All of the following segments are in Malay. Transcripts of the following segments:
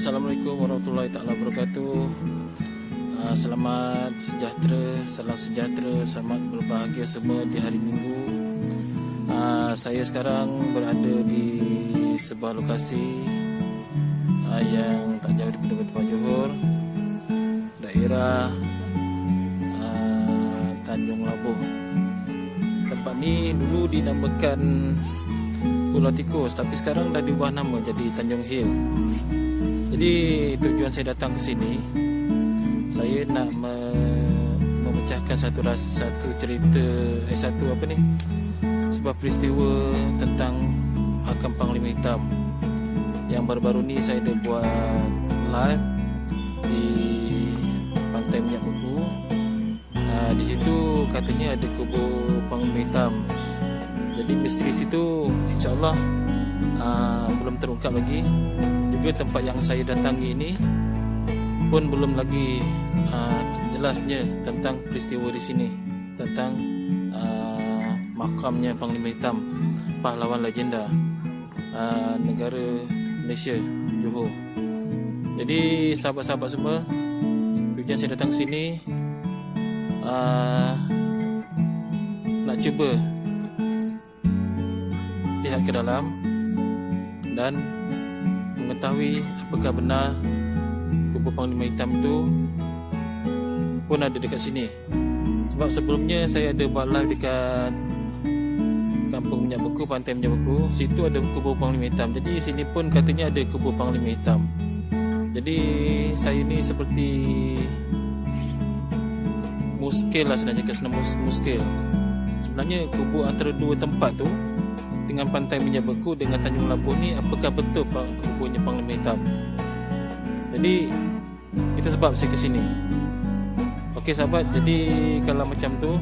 Assalamualaikum warahmatullahi taala wabarakatuh. Selamat sejahtera, salam sejahtera, selamat berbahagia semua di hari Minggu. Saya sekarang berada di sebuah lokasi yang tak jauh daripada Kota Johor, daerah Tanjung Labuh. Tempat ni dulu dinamakan Pulau Tikus, tapi sekarang dah diubah nama jadi Tanjung Hill. Jadi tujuan saya datang ke sini, saya nak memecahkan satu cerita, sebuah peristiwa tentang makam Panglima Hitam. Yang baru-baru ni saya dah buat live di Pantai Minyak Beku. Di situ katanya ada kubur Panglima Hitam. Jadi misteri situ insya-Allah belum terungkap lagi. Juga tempat yang saya datangi ini pun belum lagi jelasnya tentang peristiwa di sini, tentang makamnya Panglima Hitam, pahlawan legenda negara Malaysia, Johor. Jadi sahabat-sahabat semua, tujuan saya datang sini nak cuba lihat ke dalam dan mengetahui apakah benar kubur Panglima Hitam itu pun ada dekat sini. Sebab sebelumnya saya ada buat live dekat Kampung Minyak Beku, Pantai Minyak Beku. Situ ada kubur Panglima Hitam. Jadi sini pun katanya ada kubur Panglima Hitam. Jadi saya ni seperti muskil lah sebenarnya, muskil. Sebenarnya kubur antara dua tempat tu, dengan Pantai Minyak Beku dengan Tanjung Labuh ni, apakah betul kuburnya Panglima Hitam? Jadi itu sebab saya ke sini. Okey sahabat, jadi kalau macam tu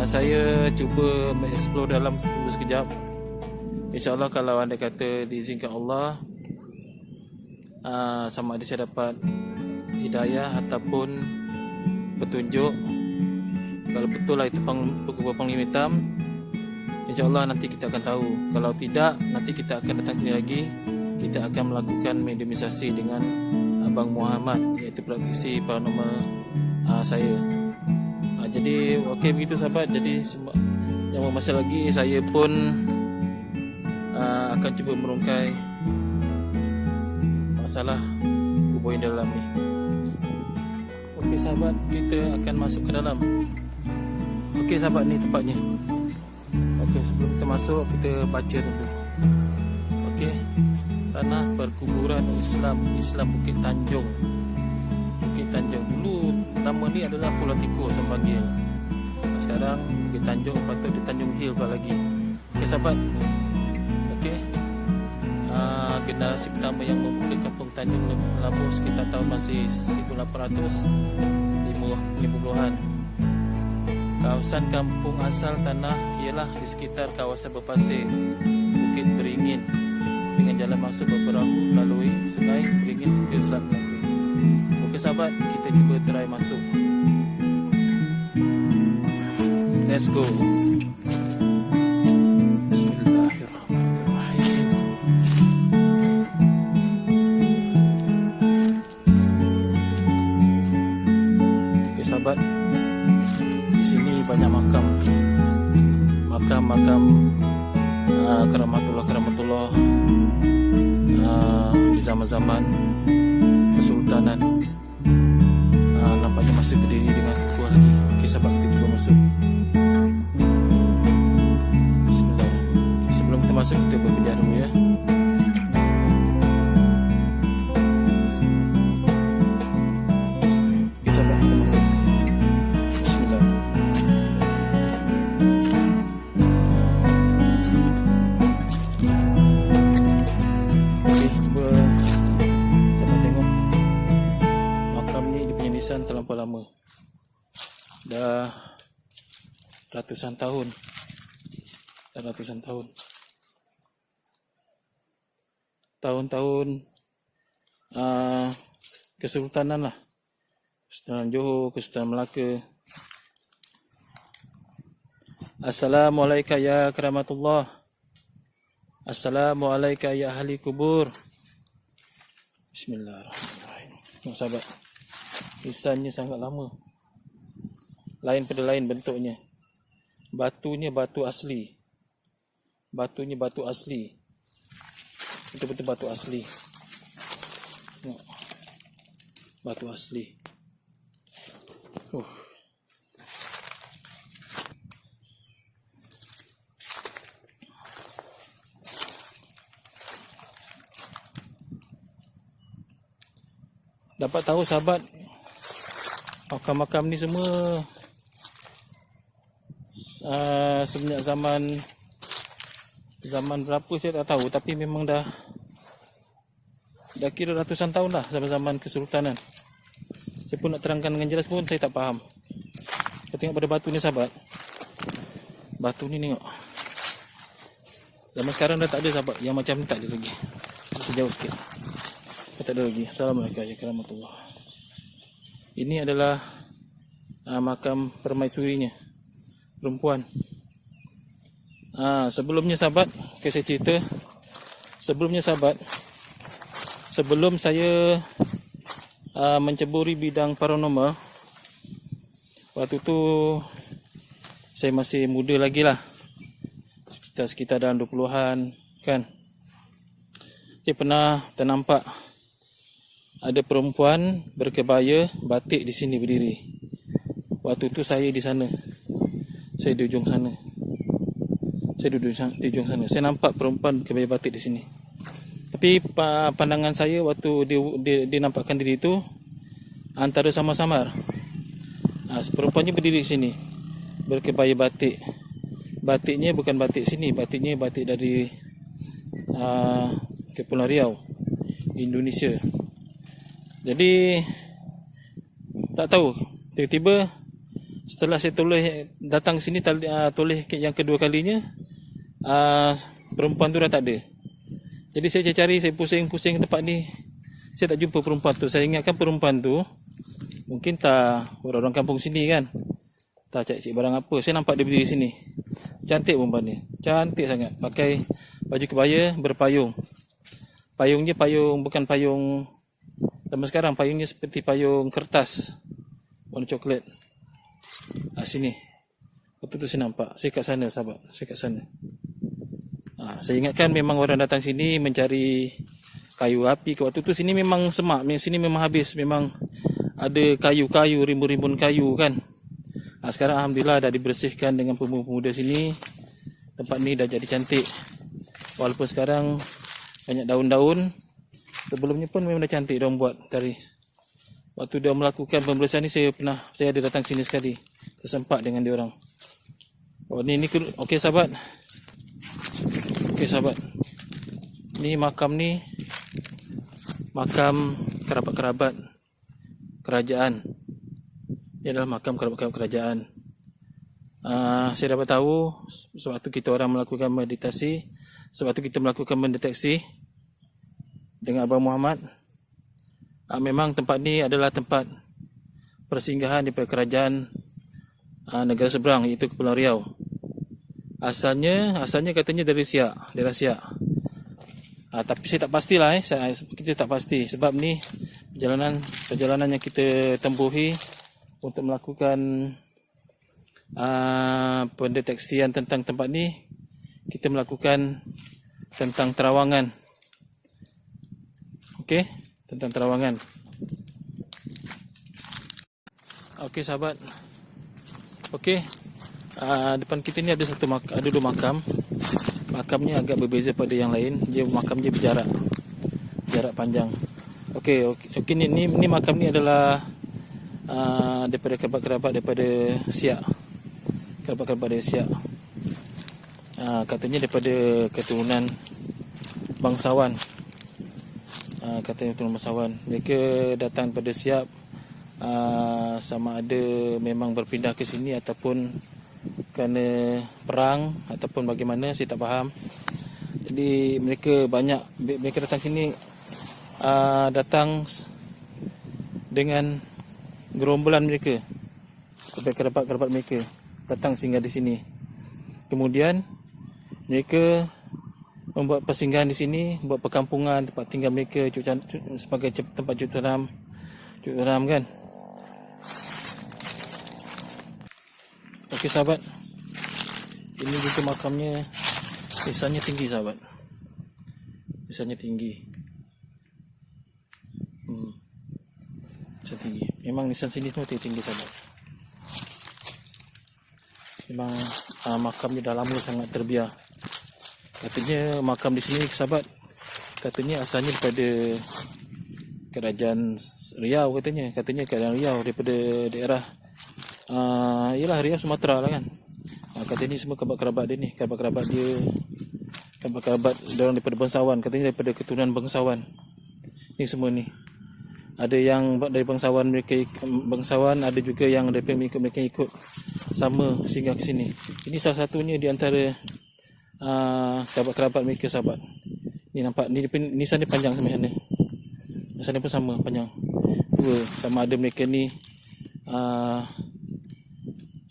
saya cuba mengeksplor dalam dulu sekejap. InsyaAllah kalau anda kata diizinkan Allah, sama ada saya dapat hidayah ataupun petunjuk, kalau betul lah itu kubur Panglima Hitam, InsyaAllah nanti kita akan tahu. Kalau tidak, nanti kita akan datang sini lagi. Kita akan melakukan mediumisasi dengan Abang Muhammad, iaitu praktisi paranormal saya. Jadi okey begitu sahabat. Jadi jangan masa lagi, saya pun akan cuba merungkai masalah kubur yang dalam ni. Okey sahabat, kita akan masuk ke dalam. Okey sahabat, ni tempatnya. Okey, sebelum kita masuk, kita baca dulu. Okey, tanah perkuburan Islam Bukit Tanjung. Bukit Tanjung dulu nama ni adalah Pulau Tikus sebagai. Sekarang Bukit Tanjung, patut di Tanjung Hill pula lagi. Okey sahabat. Okey. Generasi pertama yang membuka kampung Tanjung Labuh sekitar tahun masih 1850-an. Kawasan kampung asal tanah ialah di sekitar kawasan berpasir Bukit Beringin dengan jalan masuk berperahu melalui Sungai Beringin ke Selat Melaka. Okey sahabat, kita cuba try masuk. Let's go. Bismillahirrahmanirrahim. Okey sahabat, banyak makam keramatullah di zaman-zaman Kesultanan. Nampaknya masih terdiri dengan kukuh lagi. Okey sahabat, kita cuba masuk. Bismillahirrahmanirrahim. Sebelum kita masuk, kita berbincang dulu ya. Okey sahabat, kita masuk. Bismillahirrahmanirrahim. dah ratusan tahun. Tahun-tahun Kesultanan lah. Kesultanan Johor, Kesultanan Melaka. Assalamualaikum ya keramatullah. Assalamualaikum ya ahli kubur. Bismillahirrahmanirrahim. Sahabat, lisannya sangat lama. Lain pada lain bentuknya. Batunya batu asli. Batunya batu asli. Betul-betul batu asli. Tengok. Batu asli. Dapat tahu sahabat, makam-makam ni semua semenjak zaman berapa saya tak tahu, tapi memang dah kira ratusan tahun lah, zaman-zaman Kesultanan. Saya pun nak terangkan dengan jelas pun saya tak faham. Kita tengok pada batu ni sahabat. Batu ni tengok. Zaman sekarang dah tak ada sahabat, yang macam ni tak ada lagi. Jauh sikit. Tak ada lagi. Assalamualaikum warahmatullahi wabarakatuh. Ini adalah makam permaisurinya, perempuan. Sebelumnya sahabat, saya cerita. Sebelumnya sahabat, sebelum saya menceburi bidang paranormal, waktu tu saya masih muda lagi lah, sekitar dalam 20-an kan. Saya pernah ternampak ada perempuan berkebaya batik di sini berdiri. Waktu tu saya di sana. Saya di ujung sana. Saya nampak perempuan berkebaya batik di sini. Tapi pandangan saya waktu dia nampakkan diri itu antara samar-samar. Perempuannya berdiri di sini berkebaya batik. Batiknya bukan batik sini, batiknya batik dari Kepulauan Riau, Indonesia. Jadi tak tahu, tiba-tiba setelah saya datang sini toleh yang kedua kalinya, perempuan tu dah tak ada. Jadi saya cari, saya pusing-pusing tempat ni, saya tak jumpa perempuan tu. Saya ingatkan perempuan tu mungkin tak orang-orang kampung sini kan, tak cik barang apa. Saya nampak dia berdiri sini. Cantik perempuan ni, cantik sangat. Pakai baju kebaya, berpayung. Payungnya bukan payung zaman sekarang, payungnya seperti payung kertas warna coklat. Sini. Waktu tu saya nampak. Saya kat sana sahabat. Saya kat sana. Saya ingatkan memang orang datang sini mencari kayu api. Waktu tu sini memang semak. Sini memang habis. Memang ada kayu-kayu, rimbun-rimbun kayu kan. Sekarang alhamdulillah dah dibersihkan dengan pemuda-pemuda sini. Tempat ni dah jadi cantik. Walaupun sekarang banyak daun-daun. Sebelumnya pun memang dah cantik dia buat dari waktu dia melakukan pembersihan ni. Saya ada datang sini sekali, tersempat dengan dia orang. Ni okey sahabat. Ni makam kerabat-kerabat kerajaan. Ini adalah makam kerabat-kerabat kerajaan. Saya dapat tahu sewaktu kita orang melakukan meditasi, sewaktu kita melakukan mendeteksi dengan Abang Muhammad, memang tempat ni adalah tempat persinggahan daripada kerajaan negara seberang, iaitu Kepulauan Riau. Asalnya katanya dari daerah Siak. Tapi saya tak pastilah, kita tak pasti sebab ni perjalanan yang kita tempuhi untuk melakukan pendeteksian tentang tempat ni. Kita melakukan tentang terawangan. Okey, tentang terawangan. Okey sahabat. Okey. Depan kita ni ada dua makam. Makamnya agak berbeza pada yang lain. Makamnya berjarak panjang. Okey, ni makam ni adalah daripada kerabat-kerabat daripada Siak. Kerabat-kerabat dari Siak. Katanya daripada keturunan bangsawan. Katanya keturunan bangsawan. Mereka datang pada Siak sama ada memang berpindah ke sini ataupun kerana perang ataupun bagaimana, saya tak faham. Jadi mereka datang sini, datang dengan gerombolan mereka, kerabat-kerabat mereka datang singgah di sini. Kemudian mereka membuat persinggahan di sini, buat perkampungan, tempat tinggal mereka sebagai tempat cuti ram kan. Okey sahabat, ini juga makamnya. Nisannya tinggi sahabat, nisannya tinggi. Tinggi. Memang nisan sini semua tinggi sahabat. Memang makamnya dah lama sangat terbiar. Katanya makam di sini sahabat, katanya asalnya daripada kerajaan Riau katanya kerajaan Riau, daripada daerah ialah Riau Sumatera lah kan. Katanya ni semua kerabat-kerabat dia ni, kerabat-kerabat dia orang daripada bangsawan, katanya daripada keturunan bangsawan. Ni semua ni. Ada yang dari bangsawan ada juga yang daripada mereka ikut sama singgah ke sini. Ini salah satunya di antara kerabat-kerabat mereka sahabat. Ni nampak ni nisan dia panjang sampai sana. Nisan dia pun sama panjang. Dua, sama ada mereka ni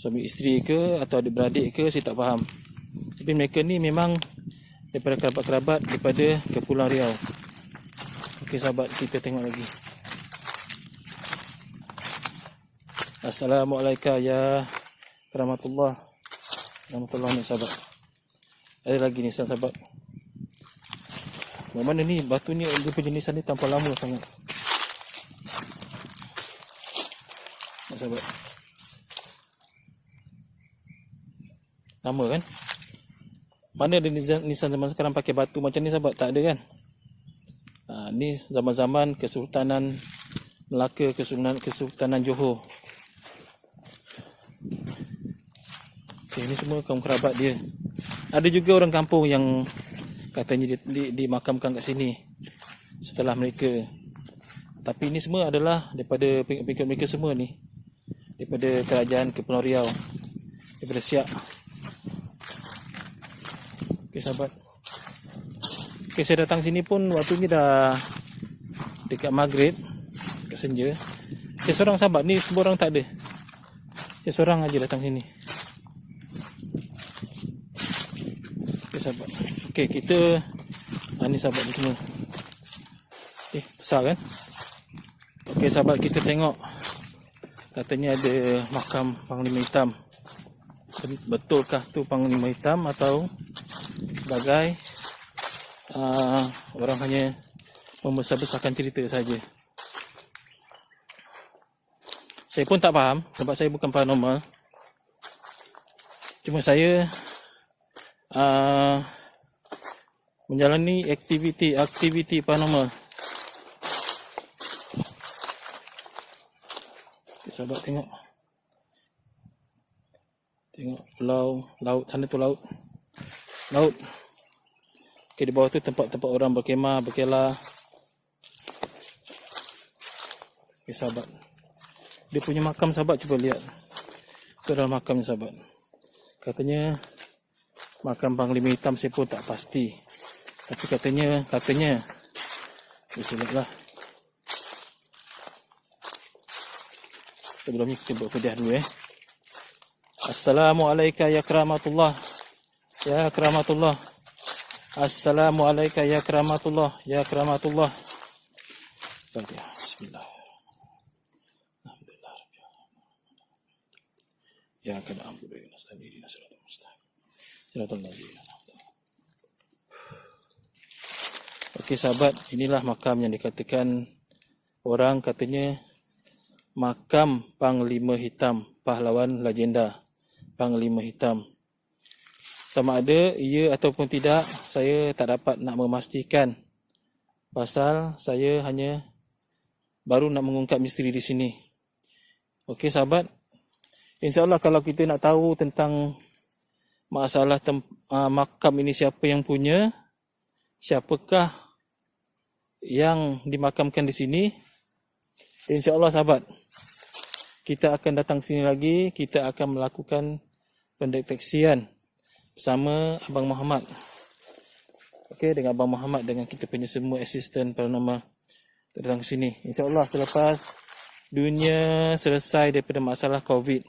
suami isteri ke atau adik-beradik ke, saya tak faham. Tapi mereka ni memang daripada kerabat-kerabat daripada Kepulauan Riau. Okey sahabat, kita tengok lagi. Assalamualaikum ya rahmatullah. Rahmatullah ni sahabat. Ada lagi nisan sahabat. Mana ni batu ni, dia punya nisan ni tanpa lama sangat. Sahabat. Lama kan? Mana ada nisan zaman sekarang pakai batu macam ni sahabat? Tak ada kan? Ni zaman-zaman Kesultanan Melaka, Kesultanan Johor. Okay, ini semua kaum kerabat dia. Ada juga orang kampung yang katanya dimakamkan kat sini setelah mereka. Tapi ini semua adalah daripada pengikut mereka semua ni, daripada kerajaan Kepulauan Riau, daripada Siak. Okey sahabat. Okey, saya datang sini pun waktu ni dah dekat maghrib, dekat senja. Saya seorang sahabat ni, semua orang tak ada. Saya seorang aja datang sini. Okey sahabat. Okey, kita ni sahabat di sini. Besar kan? Okey sahabat, kita tengok. Katanya ada makam Panglima Hitam. Betulkah tu Panglima Hitam atau sebagai orang hanya membesar-besarkan cerita saja? Saya pun tak faham sebab saya bukan paranormal. Cuma saya menjalani aktiviti paranormal. Sahabat tengok pulau, laut sana tu laut. Okey, di bawah tu tempat-tempat orang berkemah, berkelah. Okey sahabat, dia punya makam sahabat, cuba lihat. Itu adalah makamnya sahabat. Katanya makam Panglima Hitam, saya pun tak pasti. Tapi katanya bismillah. Sebelumnya kita buat kuliah dulu Assalamualaikum ya keramatullah. Ya keramatullah. Assalamualaikum ya keramatullah. Ya keramatullah. Bismillah. Alhamdulillah. Ya kana amdu wa nasta'inu siratal mustaqim. Siratal ladzina. Okey sahabat, inilah makam yang dikatakan orang katanya makam Panglima Hitam, pahlawan legenda Panglima Hitam. Sama ada ia ataupun tidak, saya tak dapat nak memastikan. Pasal saya hanya baru nak mengungkap misteri di sini. Okey sahabat, insya-Allah kalau kita nak tahu tentang masalah makam ini, siapa yang punya, siapakah yang dimakamkan di sini, insya-Allah sahabat, kita akan datang sini lagi, kita akan melakukan pendeteksian bersama Abang Muhammad. Okey, dengan Abang Muhammad, dengan kita punya semua asisten paranormal datang ke sini. InsyaAllah selepas dunia selesai daripada masalah COVID.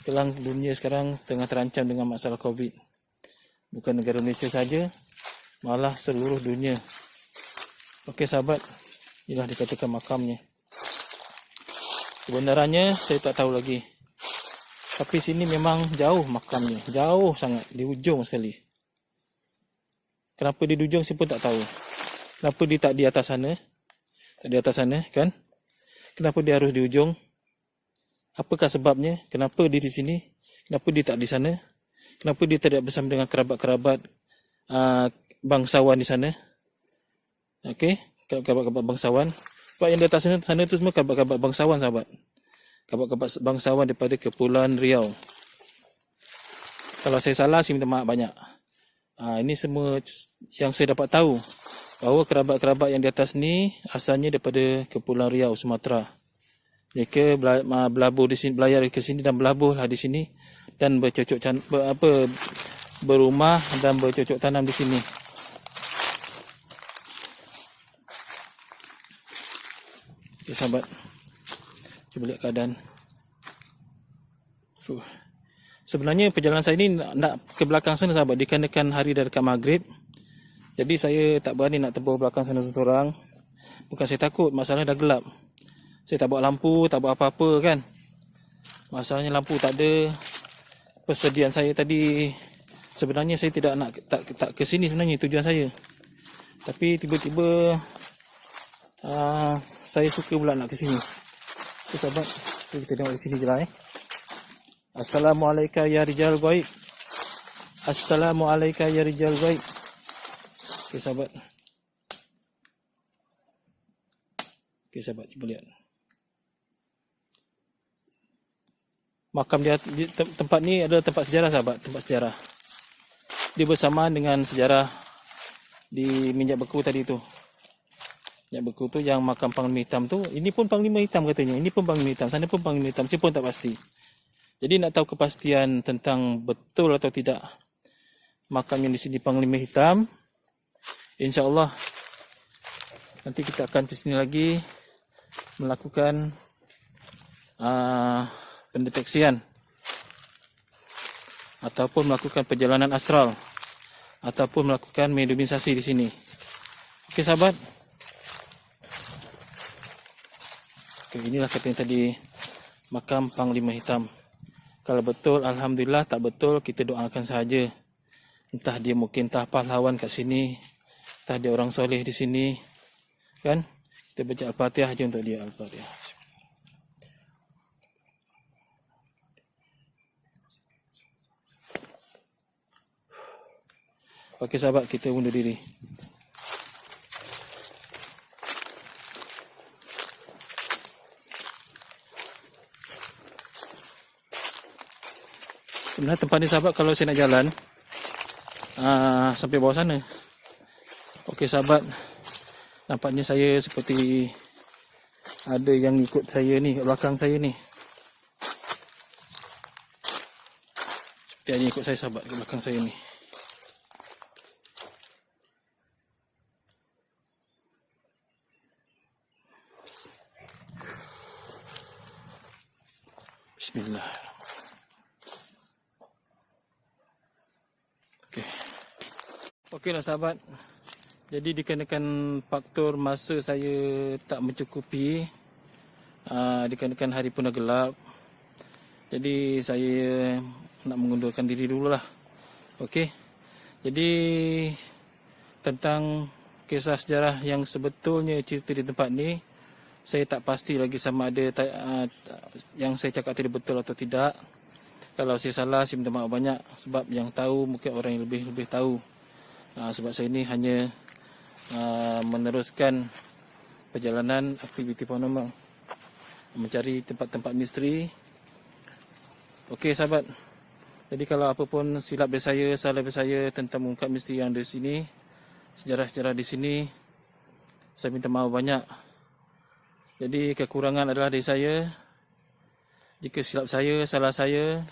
Kelang dunia sekarang tengah terancam dengan masalah COVID. Bukan negara Malaysia saja, malah seluruh dunia. Okey sahabat, inilah dikatakan makamnya. Kebenarannya saya tak tahu lagi. Tapi sini memang jauh makamnya, jauh sangat, di ujung sekali. Kenapa dia di ujung saya pun tak tahu. Kenapa dia tak di atas sana? Tak di atas sana kan? Kenapa dia harus di ujung? Apakah sebabnya? Kenapa dia di sini? Kenapa dia tak di sana? Kenapa dia tidak bersama dengan kerabat-kerabat bangsawan di sana? Okey, kerabat-kerabat bangsawan. Sebab yang di atas sana tu semua kerabat-kerabat bangsawan sahabat. Kerabat-kerabat bangsawan daripada Kepulauan Riau. Kalau saya salah, saya minta maaf banyak. Ini semua yang saya dapat tahu. Bahawa kerabat-kerabat yang di atas ni asalnya daripada Kepulauan Riau, Sumatera. Mereka berlabuh di sini, belayar ke sini dan berlabuhlah di sini dan berumah dan bercocok tanam di sini. Okay, sahabat. Cuba lihat keadaan. Sebenarnya perjalanan saya ni nak ke belakang sana sahabat, dikarenakan hari dah dekat maghrib. Jadi saya tak berani nak tebus belakang sana seorang. Bukan saya takut, masalah dah gelap. Saya tak bawa lampu, tak bawa apa-apa kan. Masalahnya lampu tak ada. Persediaan saya tadi, sebenarnya saya tidak nak tak ke sini sebenarnya tujuan saya. Tapi tiba-tiba saya suka pula nak ke sini. Okay, sahabat, kita tengok di sini je lah. Assalamualaikum ya rijal gaib. Assalamualaikum ya rijal gaib. Okay, sahabat. Okay, sahabat, cuba lihat. Makam dia, tempat ni adalah tempat sejarah sahabat, tempat sejarah. Dia bersamaan dengan sejarah di Minyak Beku tadi tu. Minyak Beku tu yang makam Panglima Hitam tu, ini pun Panglima Hitam katanya, ini pun Panglima Hitam, sana pun Panglima Hitam, saya pun tak pasti. Jadi nak tahu kepastian tentang betul atau tidak makam yang di sini Panglima Hitam, insya-Allah nanti kita akan ke sini lagi melakukan pendeteksian ataupun melakukan perjalanan astral ataupun melakukan mediumisasi di sini. Okey sahabat. Okey, inilah katanya tadi makam Panglima Hitam. Kalau betul alhamdulillah, tak betul kita doakan saja. Entah dia mungkin pahlawan kat sini, entah dia orang soleh di sini. Kan? Kita baca Al-Fatihah aja untuk dia, Al-Fatihah. Okey sahabat, kita undur diri. Sebenarnya tempat ni sahabat, kalau saya nak jalan sampai bawah sana. Okey sahabat, nampaknya saya seperti ada yang ikut saya ni, kat belakang saya ni. Seperti ada yang ikut saya sahabat, kat belakang saya ni. Bismillah. Okeylah sahabat. Jadi dikarenakan faktor masa saya tak mencukupi, dikarenakan hari pun dah gelap, jadi saya nak mengundurkan diri dululah. Okey. Jadi tentang kisah sejarah yang sebetulnya cerita di tempat ni, saya tak pasti lagi sama ada yang saya cakap tadi betul atau tidak. Kalau saya salah, saya minta maaf banyak. Sebab yang tahu mungkin orang yang lebih tahu. Sebab saya ni hanya meneruskan perjalanan aktiviti paranormal, mencari tempat-tempat misteri. Okey sahabat. Jadi kalau apa pun silap dari saya, salah dari saya tentang mengungkap misteri yang ada di sini, sejarah-sejarah di sini, saya minta maaf banyak. Jadi kekurangan adalah dari saya. Jika silap saya, salah saya,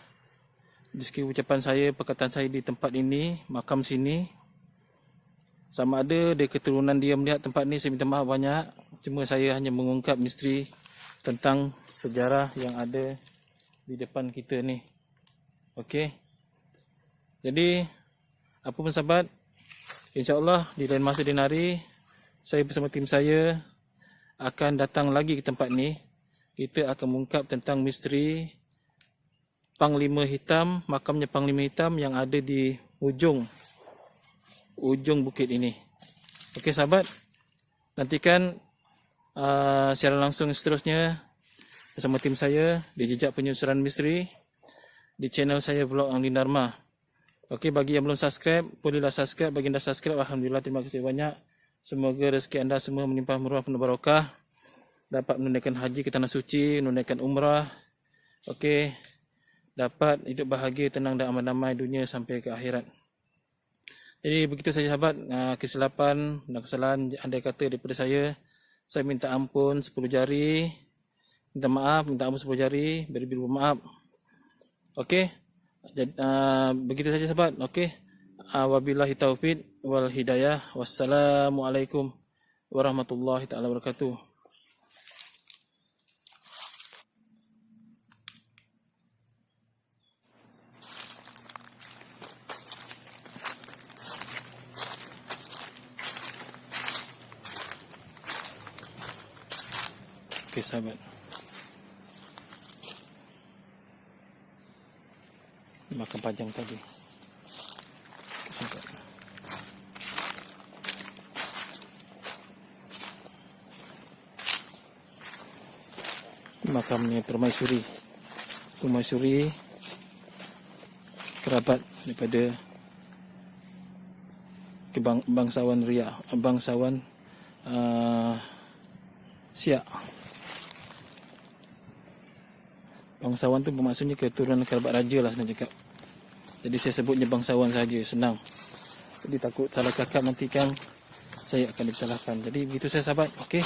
di segi ucapan saya, perkataan saya di tempat ini, makam sini, sama ada dari keturunan dia melihat tempat ni, saya minta maaf banyak. Cuma saya hanya mengungkap misteri tentang sejarah yang ada di depan kita ni. Okey. Jadi apa pun sahabat, insya-Allah di lain masa dan hari saya bersama tim saya akan datang lagi ke tempat ni. Kita akan mengungkap tentang misteri Panglima Hitam, makamnya Panglima Hitam yang ada di ujung bukit ini. Okey sahabat, nantikan siaran langsung seterusnya bersama tim saya di Jejak Penyusuran Misteri di channel saya Vlog Angling Dharma. Okey, bagi yang belum subscribe, bolehlah subscribe. Bagi yang dah subscribe, alhamdulillah, terima kasih banyak. Semoga rezeki anda semua melimpah murah penuh barakah, dapat menunaikan haji ke tanah suci, menunaikan umrah. Okey, dapat hidup bahagia, tenang dan aman damai dunia sampai ke akhirat. Jadi begitu saja sahabat, kesilapan dan kesalahan andai kata daripada saya minta ampun 10 jari, minta ampun 10 jari, beri-beri maaf. Okey, jadi begitu saja sahabat. Okey, wabillahi taufik wal hidayah. Wassalamualaikum warahmatullahi taala wabarakatuh. Okey sahabat, makam panjang tadi. Makamnya Permaisuri kerabat daripada bangsawan Riau, bangsawan Siak. Bangsawan tu bermaksudnya keturunan kerabat raja lah nak cakap. Jadi saya sebutnya bangsawan saja, senang. Jadi takut salah cakap nanti kan saya akan disalahkan. Jadi begitu saya sahabat. Okey.